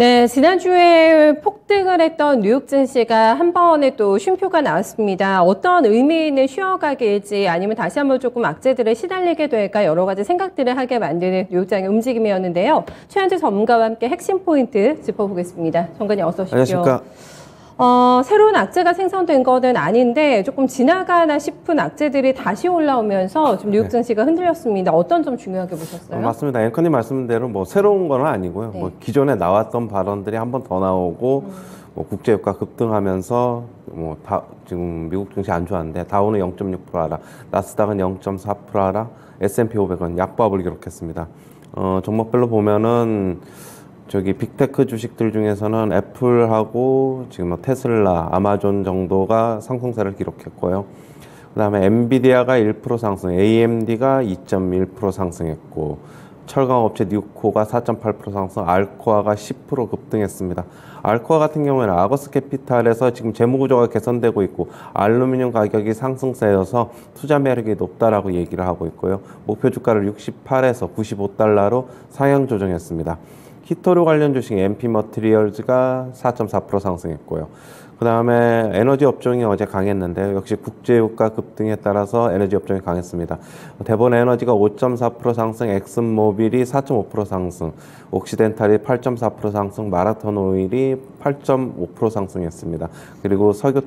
네, 지난주에 폭등을 했던 뉴욕 증시가 한 번에 또 쉼표가 나왔습니다. 어떤 의미 있는 쉬어가기일지 아니면 다시 한번 조금 악재들에 시달리게 될까 여러 가지 생각들을 하게 만드는 뉴욕장의 움직임이었는데요. 최현재 전문가와 함께 핵심 포인트 짚어보겠습니다. 정관님 어서 오십시오. 안녕하십니까. 새로운 악재가 생성된 거는 아닌데 조금 지나가나 싶은 악재들이 다시 올라오면서 좀 뉴욕 증시가 흔들렸습니다. 어떤 점 중요하게 보셨어요? 맞습니다. 앵커님 말씀대로 뭐 새로운 건 아니고요. 네. 뭐 기존에 나왔던 발언들이 한 번 더 나오고 뭐 국제유가 급등하면서 지금 미국 증시 안 좋았는데 다우는 0.6% 하락, 나스닥은 0.4% 하락, S&P 500은 약보합을 기록했습니다. 종목별로 보면은 저기 빅테크 주식들 중에서는 애플하고 지금 뭐 테슬라, 아마존 정도가 상승세를 기록했고요. 그다음에 엔비디아가 1% 상승, AMD가 2.1% 상승했고, 철강업체 뉴코가 4.8% 상승, 알코아가 10% 급등했습니다. 알코아 같은 경우에는 아거스 캐피탈에서 지금 재무구조가 개선되고 있고 알루미늄 가격이 상승세여서 투자 매력이 높다라고 얘기를 하고 있고요. 목표 주가를 68에서 95달러로 상향 조정했습니다. 히토류 관련 주식 MP머티리얼즈가 4.4% 상승했고요. 그 다음에 에너지 업종이 어제 강했는데요. 역시 국제유가 급등에 따라서 에너지 업종이 강했습니다. 대본 에너지가 5.4% 상승, 엑슨모빌이 4.5% 상승, 옥시덴탈이 8.4% 상승, 마라톤 오일이 8.5% 상승했습니다. 그리고 석유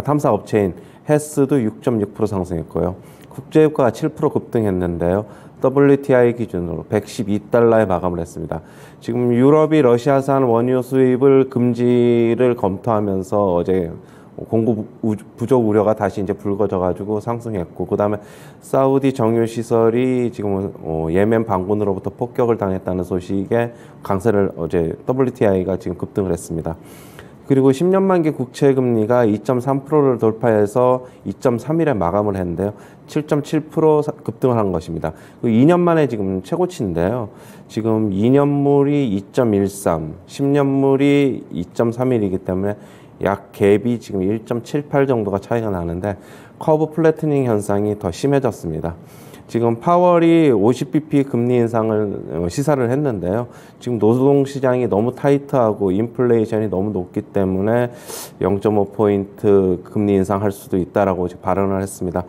탐사업체인 헤스도 6.6% 상승했고요. 국제유가가 7% 급등했는데요. WTI 기준으로 112달러에 마감을 했습니다. 지금 유럽이 러시아산 원유 수입을 금지를 검토하면서 어제 공급 부족 우려가 다시 이제 불거져가지고 상승했고, 그 다음에 사우디 정유 시설이 지금 예멘 반군으로부터 폭격을 당했다는 소식에 강세를 어제 WTI가 지금 급등을 했습니다. 그리고 10년 만기 국채 금리가 2.3%를 돌파해서 2.31에 마감을 했는데요. 7.7% 급등을 한 것입니다. 2년 만에 지금 최고치인데요. 지금 2년물이 2.13, 10년물이 2.31이기 때문에 약 갭이 지금 1.78 정도가 차이가 나는데 커브 플래트닝 현상이 더 심해졌습니다. 지금 파월이 50bp 금리 인상을 시사를 했는데요. 지금 노동시장이 너무 타이트하고 인플레이션이 너무 높기 때문에 0.5포인트 금리 인상할 수도 있다라고 발언을 했습니다.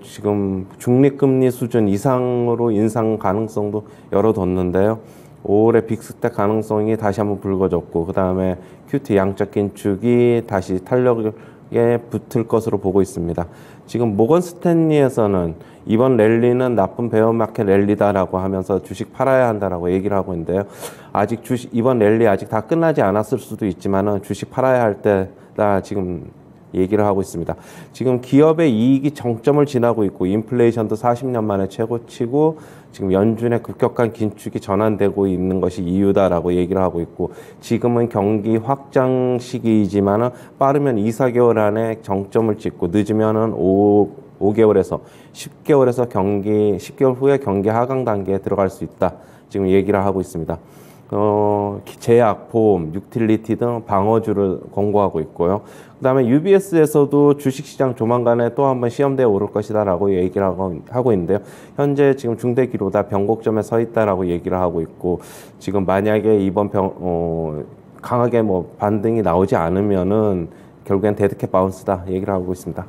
지금 중립금리 수준 이상으로 인상 가능성도 열어뒀는데요. 5월에 빅스텝 가능성이 다시 한번 불거졌고, 그 다음에 QT 양적 긴축이 다시 탄력에 붙을 것으로 보고 있습니다. 지금 모건 스탠리에서는 이번 랠리는 나쁜 베어마켓 랠리다라고 하면서 주식 팔아야 한다라고 얘기를 하고 있는데요. 아직 이번 랠리 아직 다 끝나지 않았을 수도 있지만은 주식 팔아야 할 때다 지금 얘기를 하고 있습니다. 지금 기업의 이익이 정점을 지나고 있고 인플레이션도 40년 만에 최고치고 지금 연준의 급격한 긴축이 전환되고 있는 것이 이유다라고 얘기를 하고 있고, 지금은 경기 확장 시기이지만은 빠르면 2-4개월 안에 정점을 찍고 늦으면은 5개월에서 10개월에서 10개월 후에 경기 하강 단계에 들어갈 수 있다. 지금 얘기를 하고 있습니다. 제약, 보험, 유틸리티 등 방어주를 권고하고 있고요. 그 다음에 UBS에서도 주식시장 조만간에 또 한번 시험대에 오를 것이다라고 얘기를 하고 있는데요. 현재 지금 중대기로다 변곡점에 서 있다라고 얘기를 하고 있고, 지금 만약에 이번 강하게 반등이 나오지 않으면은 결국엔 데드캣 바운스다 얘기를 하고 있습니다.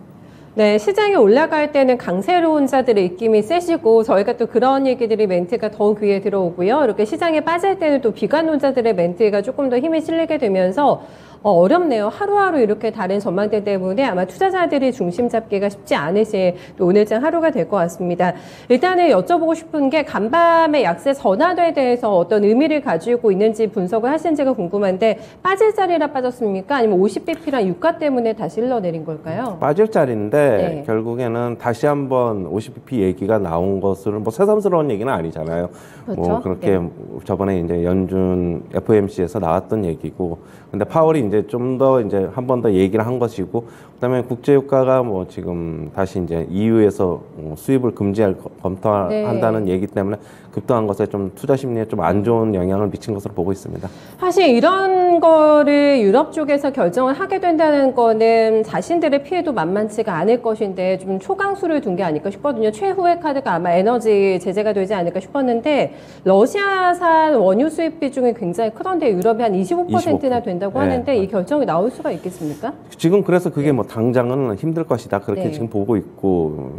네, 시장이 올라갈 때는 강세로운 자들의 입김이 세시고 저희가 또 그런 얘기들이 멘트가 더 귀에 들어오고요. 이렇게 시장에 빠질 때는 또 비관론자들의 멘트가 조금 더 힘이 실리게 되면서 어렵네요. 하루하루 이렇게 다른 전망대 때문에 아마 투자자들이 중심 잡기가 쉽지 않으신 또 오늘장 하루가 될 것 같습니다. 일단은 여쭤보고 싶은 게 간밤의 약세 전환에 대해서 어떤 의미를 가지고 있는지 분석을 하신지가 궁금한데, 빠질 자리라 빠졌습니까? 아니면 50bp랑 유가 때문에 다시 흘러내린 걸까요? 빠질 자리인데 네. 결국에는 다시 한번 50bp 얘기가 나온 것은 새삼스러운 얘기는 아니잖아요. 그렇죠? 그렇게 네. 저번에 이제 연준 FOMC에서 나왔던 얘기고, 근데 파월이 이제 좀 더 이제 한 번 더 얘기를 한 것이고, 그다음에 국제유가가 뭐 지금 다시 이제 EU에서 수입을 검토한다는 얘기 때문에 급등한 것에 좀 투자 심리에 좀 안 좋은 영향을 미친 것으로 보고 있습니다. 사실 이런 거를 유럽 쪽에서 결정을 하게 된다는 거는 자신들의 피해도 만만치가 않을 것인데 좀 초강수를 둔 게 아닐까 싶거든요. 최후의 카드가 아마 에너지 제재가 되지 않을까 싶었는데 러시아산 원유 수입 비중이 굉장히 크던데 유럽이 한 25%나 된다고 하는데 이 결정이 나올 수가 있겠습니까? 지금 그래서 그게 뭐 당장은 힘들 것이다 그렇게 지금 보고 있고,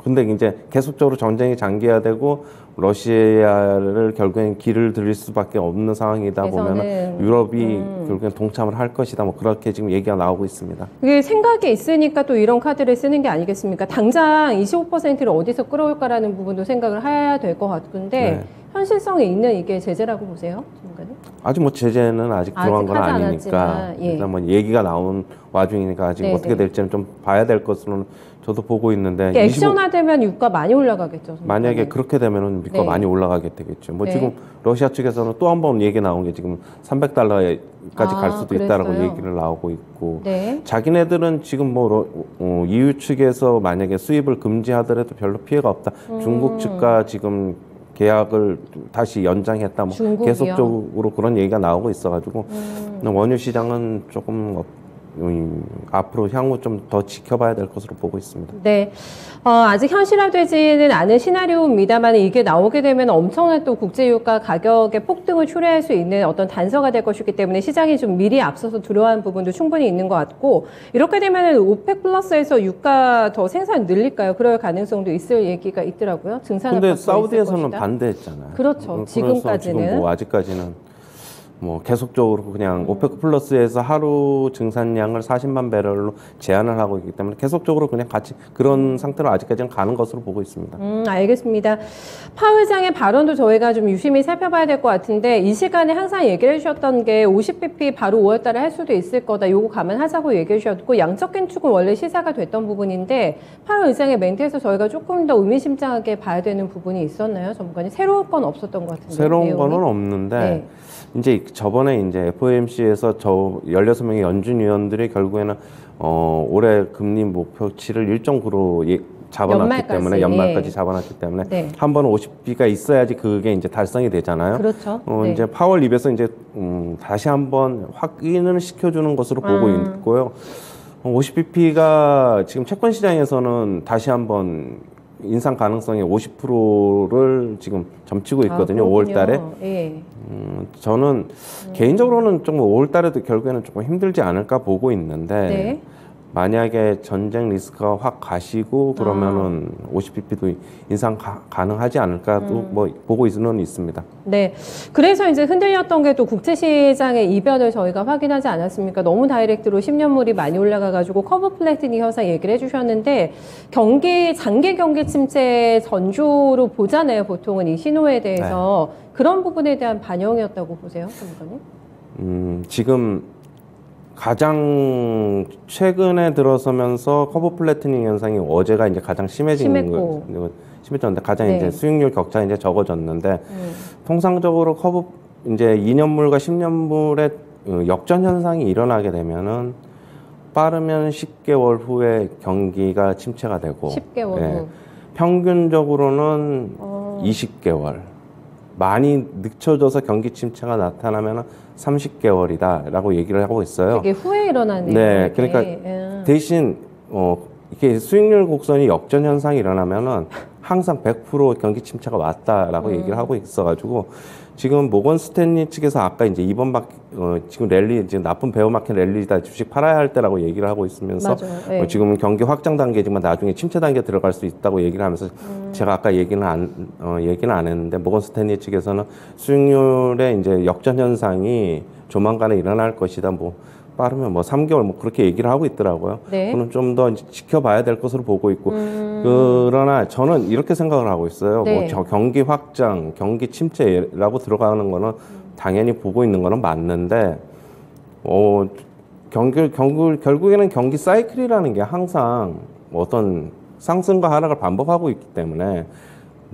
근데 이제 계속적으로 전쟁이 장기화되고 러시아를 결국엔 길을 들일 수밖에 없는 상황이다 보면 유럽이 결국엔 동참을 할 것이다 뭐 그렇게 지금 얘기가 나오고 있습니다. 그게 생각이 있으니까 또 이런 카드를 쓰는 게 아니겠습니까? 당장 25%를 어디서 끌어올까라는 부분도 생각을 해야 될 것 같은데 현실성이 있는 이게 제재라고 보세요? 전문가님? 아직 뭐 제재는 아직 들어간 건 아니니까 일단 뭐 얘기가 나온 와중이니까 아직 어떻게 될지는 좀 봐야 될 것으로는 저도 보고 있는데 액션화되면 유가 많이 올라가겠죠. 전문가님. 만약에 그렇게 되면은 유가 많이 올라가게 되겠죠. 뭐 지금 러시아 측에서는 또 한 번 얘기 나온 게 지금 $300까지 갈 수도 있다라고 얘기를 나오고 있고 자기네들은 지금 뭐 EU 측에서 만약에 수입을 금지하더라도 별로 피해가 없다. 중국 측과 지금 계약을 다시 연장했다. 뭐 계속적으로 그런 얘기가 나오고 있어가지고 원유 시장은 조금 앞으로 향후 좀 더 지켜봐야 될 것으로 보고 있습니다. 네, 아직 현실화되지는 않은 시나리오입니다만 이게 나오게 되면 엄청난 또 국제유가 가격의 폭등을 초래할 수 있는 어떤 단서가 될 것이기 때문에 시장이 좀 미리 앞서서 들어간 부분도 충분히 있는 것 같고 이렇게 되면 오펙 플러스에서 유가 더 생산 늘릴까요? 그럴 가능성도 있을 얘기가 있더라고요. 근데 사우디에서는 반대했잖아요. 그렇죠. 지금까지는. 지금 뭐 아직까지는 뭐 계속적으로 그냥 오페크 플러스에서 하루 증산량을 40만 배럴로 제한을 하고 있기 때문에 계속적으로 그냥 같이 그런 상태로 아직까지는 가는 것으로 보고 있습니다. 알겠습니다. 파 의장의 발언도 저희가 좀 유심히 살펴봐야 될 것 같은데 이 시간에 항상 얘기를 해주셨던 게 50bp 바로 5월 달에 할 수도 있을 거다. 요거 감안하자고 얘기해 주셨고 양적 긴축은 원래 시사가 됐던 부분인데 파 의장의 멘트에서 저희가 조금 더 의미심장하게 봐야 되는 부분이 있었나요? 전문가님? 새로운 건 없었던 것 같은데. 새로운 내용이? 거는 없는데 이제 저번에 이제 FOMC에서 16명의 연준위원들이 결국에는 올해 금리 목표치를 1.9로 잡아놨기 때문에 연말까지 잡아놨기 때문에 한 번은 50b가 있어야지 그게 이제 달성이 되잖아요. 그렇죠. 이제 파월 입에서 이제 다시 한번 확인을 시켜주는 것으로 보고 있고요. 50bp가 지금 채권 시장에서는 다시 한번 인상 가능성이 50%를 지금 점치고 있거든요. 5월 달에. 저는 개인적으로는 좀 5월 달에도 결국에는 조금 힘들지 않을까 보고 있는데 만약에 전쟁 리스크가 확 가시고 그러면은 50bp도 인상 가능하지 않을까도 뭐 보고 있는 있습니다. 네. 그래서 이제 흔들렸던 게 또 국채 시장의 이변을 저희가 확인하지 않았습니까? 너무 다이렉트로 10년물이 많이 올라가가지고 커브 플래티닝 현상 얘기를 해주셨는데 장기 경기 침체 전조로 보잖아요. 보통은 이 신호에 대해서 그런 부분에 대한 반영이었다고 보세요, 전문가님? 지금 가장 최근에 들어서면서 커브 플래트닝 현상이 어제가 이제 가장 심해졌는데 가장 이제 수익률 격차 이제 적어졌는데 통상적으로 커브 이제 2년물과 10년물의 역전 현상이 일어나게 되면은 빠르면 10개월 후에 경기가 침체가 되고 10개월 후. 평균적으로는 20개월. 많이 늦춰져서 경기 침체가 나타나면 30개월이다라고 얘기를 하고 있어요. 되게 후에 일어나는. 네, 그러니까 대신 이게 수익률 곡선이 역전 현상이 일어나면은 항상 100% 경기 침체가 왔다라고 얘기를 하고 있어가지고 지금 모건 스탠리 측에서 아까 이제 지금 랠리 지금 나쁜 베어 마켓 랠리다 주식 팔아야 할 때라고 얘기를 하고 있으면서 지금 경기 확장 단계지만 나중에 침체 단계 들어갈 수 있다고 얘기를 하면서 제가 아까 얘기는 안 했는데 모건 스탠리 측에서는 수익률의 이제 역전 현상이 조만간에 일어날 것이다. 뭐 빠르면 뭐 3개월 뭐 그렇게 얘기를 하고 있더라고요. 그는 좀 더 지켜봐야 될 것으로 보고 있고 그러나 저는 이렇게 생각을 하고 있어요. 뭐 경기 확장, 경기 침체라고 들어가는 거는 당연히 보고 있는 거는 맞는데 결국에는 경기 사이클이라는 게 항상 어떤 상승과 하락을 반복하고 있기 때문에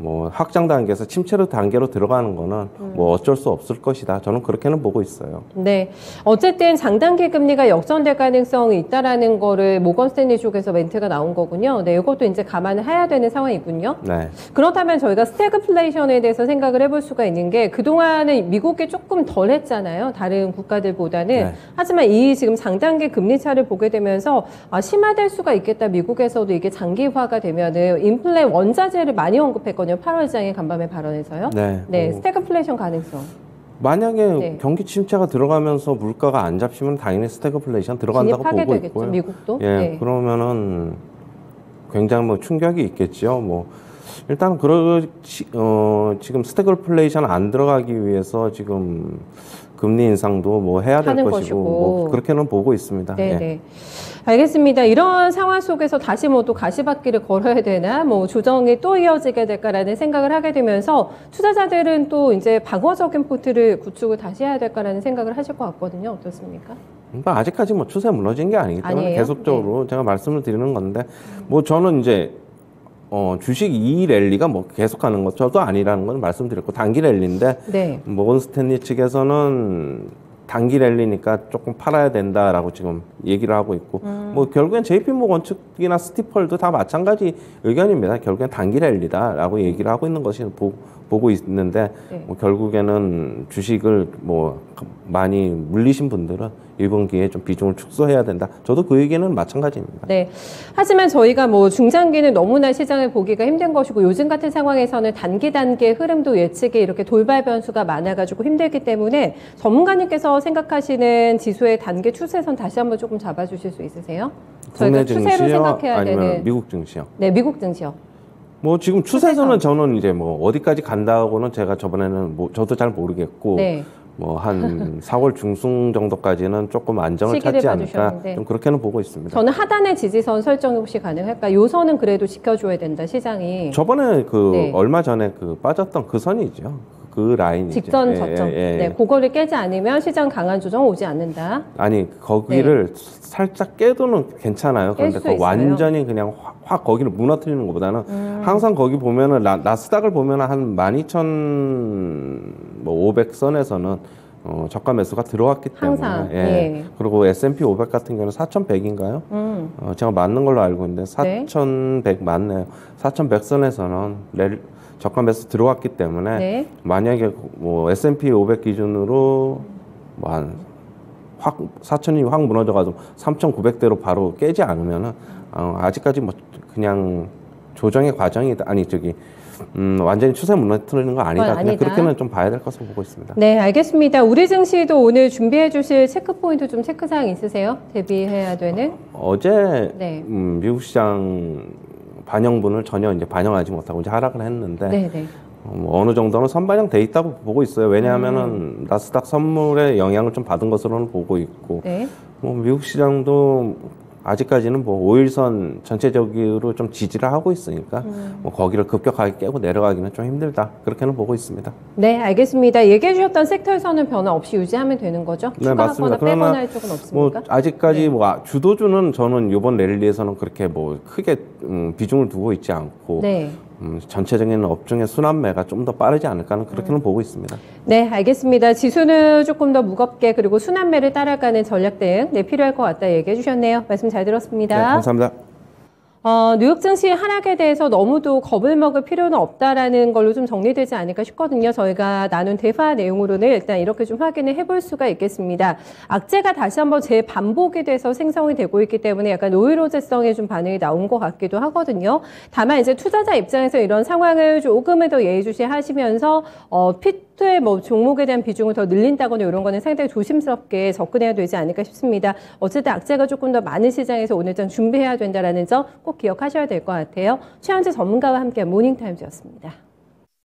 뭐 확장 단계에서 침체로 단계로 들어가는 거는 뭐 어쩔 수 없을 것이다. 저는 그렇게는 보고 있어요. 네. 어쨌든 장단기 금리가 역전될 가능성이 있다라는 거를 모건 스탠리 쪽에서 멘트가 나온 거군요. 네, 이것도 이제 감안을 해야 되는 상황이군요. 네. 그렇다면 저희가 스태그플레이션에 대해서 생각을 해볼 수가 있는 게 그동안은 미국이 조금 덜 했잖아요. 다른 국가들보다는. 네. 하지만 이 지금 장단기 금리 차를 보게 되면서 심화될 수가 있겠다. 미국에서도 이게 장기화가 되면은 인플레 원자재를 많이 언급했거든요. 8월장에 간밤에 발언에서요. 네. 네, 스태그플레이션 가능성. 만약에 네. 경기 침체가 들어가면서 물가가 안 잡히면 당연히 스태그플레이션 들어간다고 진입하게 보고 되겠죠, 있고요. 미국도. 예, 네. 그러면은 굉장히 뭐 충격이 있겠죠. 뭐 일단 지금 스태그플레이션 안 들어가기 위해서 지금 금리 인상도 뭐 해야 될 하는 것이고 뭐 그렇게는 보고 있습니다. 네네. 예. 알겠습니다. 이런 상황 속에서 다시 뭐 또 가시밭길을 걸어야 되나, 뭐 조정이 또 이어지게 될까라는 생각을 하게 되면서 투자자들은 또 이제 방어적인 포트를 구축을 다시 해야 될까라는 생각을 하실 것 같거든요. 어떻습니까? 그러니까 아직까지 뭐 추세 무너진 게 아니기 때문에 아니에요? 계속적으로 제가 말씀을 드리는 건데 뭐 저는 이제 주식 이 랠리가 뭐 계속하는 것 저도 아니라는 건 말씀드렸고 단기 랠리인데 네. 모건 스탠리 측에서는 단기 랠리니까 조금 팔아야 된다라고 지금 얘기를 하고 있고 뭐 결국엔 JP 모건 측이나 스티펄도 다 마찬가지 의견입니다. 결국엔 단기 랠리다라고 얘기를 하고 있는 것이 보고 있는데 네. 뭐 결국에는 주식을 뭐 많이 물리신 분들은 이번 기회에 좀 비중을 축소해야 된다. 저도 그 의견은 마찬가지입니다. 네. 하지만 저희가 뭐 중장기는 너무나 시장을 보기가 힘든 것이고 요즘 같은 상황에서는 단기 흐름도 예측이 이렇게 돌발 변수가 많아가지고 힘들기 때문에 전문가님께서 생각하시는 지수의 단기 추세선 다시 한번 조금 잡아주실 수 있으세요? 저희가 국내 추세로 증시요? 생각해야 아니면 되는. 미국 증시요? 네, 미국 증시요. 뭐 지금 추세선은 저는 이제 뭐 어디까지 간다고는 제가 저번에는 뭐 저도 잘 모르겠고 네. 뭐 한 4월 중순 정도까지는 조금 안정을 시기를 찾지 않을까 봐주셨는데. 좀 그렇게는 보고 있습니다. 저는 하단의 지지선 설정이 혹시 가능할까? 요 선은 그래도 지켜줘야 된다, 시장이. 저번에 네. 얼마 전에 빠졌던 그 선이죠. 그 라인이죠. 직전 저점. 네, 그거를 깨지 않으면 시장 강한 조정 오지 않는다. 아니 거기를 살짝 깨도는 괜찮아요. 그런데 수 있어요. 완전히 그냥 확 거기를 무너뜨리는 것보다는 항상 거기 보면은 나스닥을 보면은 한 12,500선에서는 저가 매수가 들어왔기 때문에 항상, 예. 예. 그리고 S&P 500 같은 경우는 4,100인가요? 제가 맞는 걸로 알고 있는데 4,100 맞네요. 4,100선에서는 저가 매수 들어왔기 때문에 네. 만약에 뭐 S&P 500 기준으로 뭐 한 4,000이 확 무너져가지고 3,900대로 바로 깨지 않으면은 아직까지 뭐 그냥 조정의 과정이다. 아니 완전히 추세 무너뜨리는 거 아니다. 그냥 그렇게는 좀 봐야 될 것으로 보고 있습니다. 네, 알겠습니다. 우리 증시도 오늘 준비해 주실 체크 포인트 좀 체크사항 있으세요? 대비해야 되는? 어제 네. 미국 시장 반영분을 전혀 이제 반영하지 못하고 이제 하락을 했는데 네, 네. 어느 정도는 선반영돼 있다고 보고 있어요. 왜냐하면은 나스닥 선물에 영향을 좀 받은 것으로는 보고 있고, 네. 뭐 미국 시장도 아직까지는 뭐 5일선 전체적으로 좀 지지를 하고 있으니까 뭐 거기를 급격하게 깨고 내려가기는 좀 힘들다. 그렇게는 보고 있습니다. 네, 알겠습니다. 얘기해 주셨던 섹터에서는 변화 없이 유지하면 되는 거죠? 네, 맞습니다. 추가하거나 빼거나 할 쪽은 없습니까? 뭐 아직까지 네. 뭐 주도주는 저는 이번 랠리에서는 그렇게 뭐 크게 비중을 두고 있지 않고 네. 전체적인 업종의 순환매가 좀 더 빠르지 않을까 하는 그렇게는 보고 있습니다. 네, 알겠습니다. 지수는 조금 더 무겁게 그리고 순환매를 따라가는 전략 등 필요할 것 같다 얘기해 주셨네요. 말씀 잘 들었습니다. 네, 감사합니다. 뉴욕 증시 하락에 대해서 너무도 겁을 먹을 필요는 없다라는 걸로 좀 정리되지 않을까 싶거든요. 저희가 나눈 대화 내용으로는 일단 이렇게 좀 확인을 해볼 수가 있겠습니다. 악재가 다시 한번 재반복이 돼서 생성이 되고 있기 때문에 약간 노이로제성의 좀 반응이 나온 것 같기도 하거든요. 다만 이제 투자자 입장에서 이런 상황을 조금은 더 예의주시하시면서 피트의 뭐 종목에 대한 비중을 더 늘린다거나 이런 거는 상당히 조심스럽게 접근해야 되지 않을까 싶습니다. 어쨌든 악재가 조금 더 많은 시장에서 오늘 좀 준비해야 된다라는 점 꼭 기억하셔야 될 것 같아요. 최현재 전문가와 함께한 모닝타임즈였습니다.